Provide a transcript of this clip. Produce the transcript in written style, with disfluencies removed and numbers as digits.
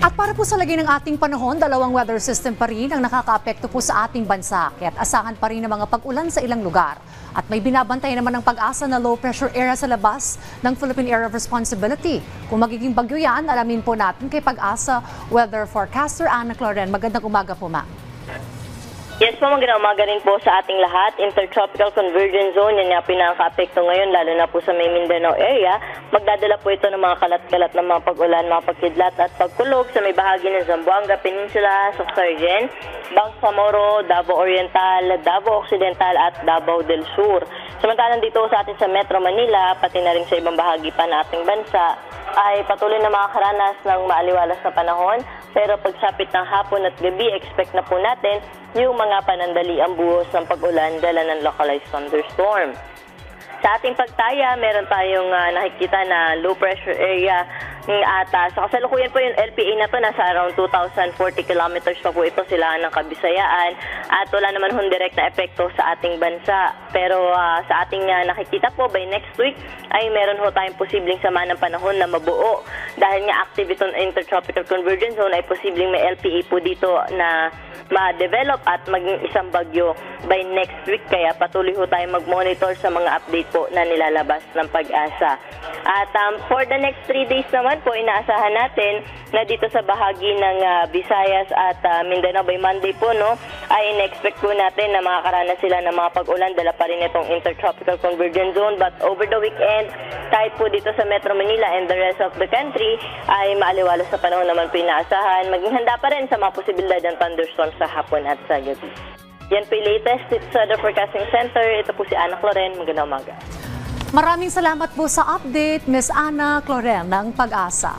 At para po sa lagay ng ating panahon, dalawang weather system pa rin ang nakakaapekto po sa ating bansa. Kaya't asahan pa rin ng mga pag-ulan sa ilang lugar. At may binabantay naman ng pag-asa na low pressure area sa labas ng Philippine Area of Responsibility. Kung magiging bagyo yan, alamin po natin kay Pag-asa weather forecaster Ana Cloren. Magandang umaga po, ma'am. Yes po, magandang umaga rin po sa ating lahat. Intertropical Convergence Zone, yan nga pinaka-apekto ngayon, lalo na po sa may Mindanao area. Magdadala po ito ng mga kalat-kalat ng mga pag-ulan, mga pagkidlat at pagkulog sa may bahagi ng Zamboanga Peninsula, Sorsogon, Bangsamoro, Davao Oriental, Davao Occidental at Davao del Sur. Samantalang dito sa atin sa Metro Manila, pati na rin sa ibang bahagi pa ng ating bansa, ay patuloy na makakaranas ng maaliwalas na panahon. Pero pagsapit ng hapon at gabi, expect na po natin yung mga panandaliang buhos ng pag-ulan dala ng localized thunderstorm. Sa ating pagtaya, meron tayong nakikita na low pressure area at sa kasalukuyan po yung LPA na to, nasa around 2,040 kilometers pa po ito sila ng Kabisayaan at wala naman hong direct na epekto sa ating bansa. Pero sa ating nakikita po, by next week ay meron ho tayong posibleng sama ng panahon na mabuo. Dahil nga active itong Intertropical Convergence Zone ay posibleng may LPA po dito na ma-develop at maging isang bagyo by next week. Kaya patuloy ho tayong mag-monitor sa mga update po na nilalabas ng Pag-asa. At for the next 3 days naman po, inaasahan natin na dito sa bahagi ng Visayas at Mindanao by Monday po, no, ay in-expect po natin na makakaranas sila ng mga pag-ulan, dala pa rin itong Intertropical Convergence Zone. But over the weekend, kahit po dito sa Metro Manila and the rest of the country, ay maaliwalas sa panahon naman po inaasahan. Maging handa pa rin sa mga posibilidad ng thunderstorms sa hapon at sa gabi. Yan po yung latest sa The Forecasting Center. Ito po si Ana Cloren. Magandang umaga. Maraming salamat po sa update, Ms. Ana Cloren ng Pag-asa.